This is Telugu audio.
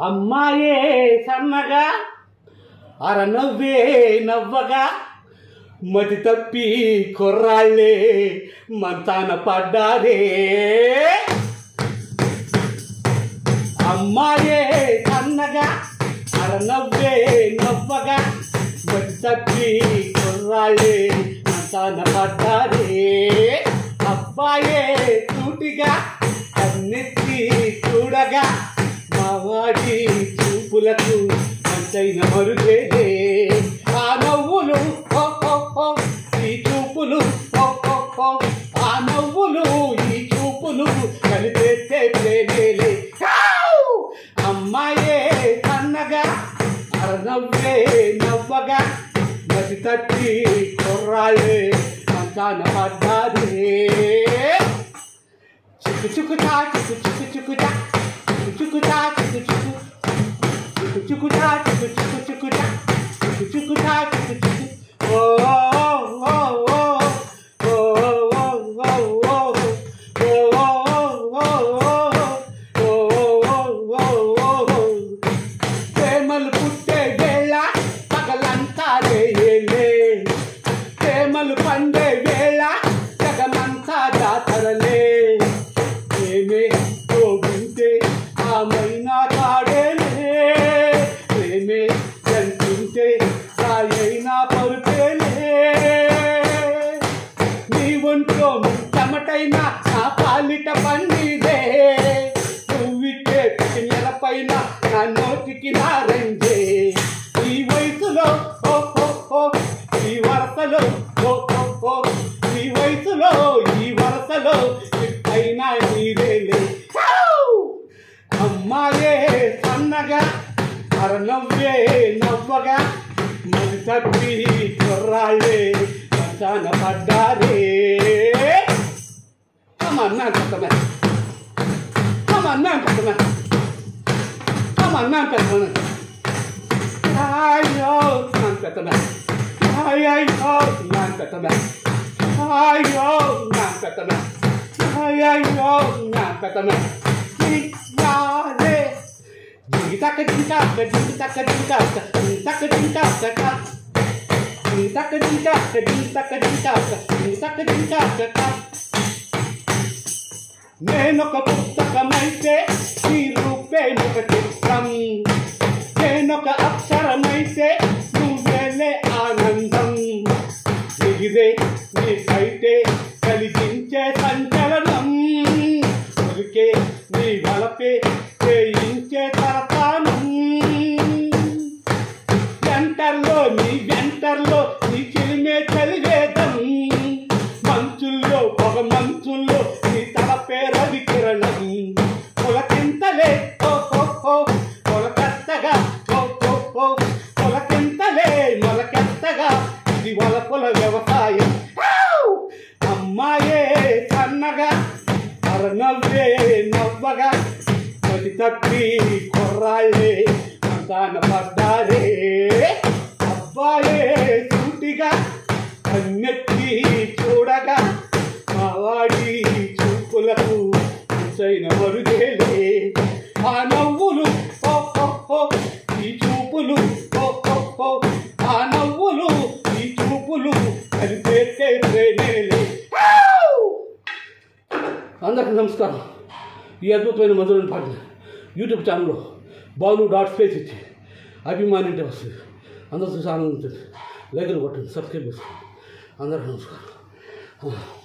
అమ్మాయే సన్నగా అరనవ్వే నవ్వగా మతి తప్పి కుర్రాళ్ళే మంతాన పడ్డారే. అమ్మాయే సన్నగా అరనవ్వే నవ్వగా మతి తప్పి కుర్రాళ్ళే మంతాన పడ్డారే. అబ్బాయే సూటిగా కన్నెత్తి చూడగా మావాడి చూపులకు మంచైన మరుగేలే. ఆ నవ్వులు ఈ చూపులు ఆ నవ్వులు ఈ చూపులు కలిపేస్తే ప్రేమేలే. అమ్మాయే సన్నగా అరనవ్వే నవ్వగా మతి తట్టి కుర్రాళ్ళే మంచాన పడ్డారే. చిక్కు చిక్కుతా చిక్కు చిక్కు చిక్కుతా చిక్కుతా చిక్కు చిక్కు చిక్కు చిక్కుతా చిక్కు చిక్కు చిక్కుతా చిక్కు చిక్కుతా చిక్కు చిక్కు. ఓ ప్రేమలు పుట్టే వేళ పగలంతా రేయలే. ప్రేమలు పండే వేళ జగమంతా జాతరలే. ప్రేమే తోడుంటే ఆమైనా కాడేలే. ప్రేమే జంటుంటే సాయైనా పరుపేలే. నీ ఒంట్లో చెమటైనా నా పాలిట పన్నీదే. నువ్విచ్చే పిల్లలపైన నా నోటికి నారంజే. ఈ వయసులో ఈ వరసలో ఈ వయసులో ఈ వరసలో అయినా నీరేలే. అమ్మాయే సన్నగా అరనవ్వే నవ్వగా మతి తప్పి కుర్రాళ్ళే మంచాన పడ్డారే. అన్నా కొత్తమే అన్నా కొత్తమే అన్నా పెద్దమే అయ్యో నాన్న పెద్దమే అయ్యో నాన్న పెద్దమే అయ్యో నాన్న పెద్దమే అయ్యో నాన్న పెద్దమే. జిగితక్క జిగితక్క జిగితక్క జిగితక్క జిగితక్క జిగితక్క జిగితక్క జిగితక్క జిగితక్క జిగితక్క జిగితక్క జిగితక్క. నేనొక పుస్తకమైతే నీ రూపేనొక చిత్రం. నేనొక అక్షరమైతే నువ్వేలే ఆనందం. ఎగిరే నీకైతే కలిగించే సంచలనం. ఉరికే నీ వలపే చేయించే తరతానం. వెంటర్లో నీ చిలిమే చలివేదం. మంచుల్లో పొగ మంచుల్లో నీ తలపే రవి కిరణం. పొలకింతలే పొలకెత్తగా పొలకింతలే మొలకెత్తగా ఇది వలపుల వ్యవసాయం. అమ్మాయే సన్నగా అరనవ్వే నవ్వగా మతి తప్పి కుర్రాళ్ళే మంచాన పడ్డారే. అబ్బాయే సూటిగా కన్నెత్తి చూడగా మావాడి చూపులకు మంచైన మరుగేలే. ఆ నవ్వులు ఈ చూపులు ఆ నవ్వులు ఈ చూపులు కలిపేస్తే ప్రేమేలే. అందరికీ నమస్కారం. ఈ అద్భుతమైన మధురమైన పాటలు యూట్యూబ్ ఛానల్లో balu.face ఇచ్చి అభిమాని అంటే వస్తుంది. అందరూ చూసి ఆనందించండి. లైకులు కొట్టండి, సబ్స్క్రైబ్ చేసుకోండి. అందరికీ నమస్కారం.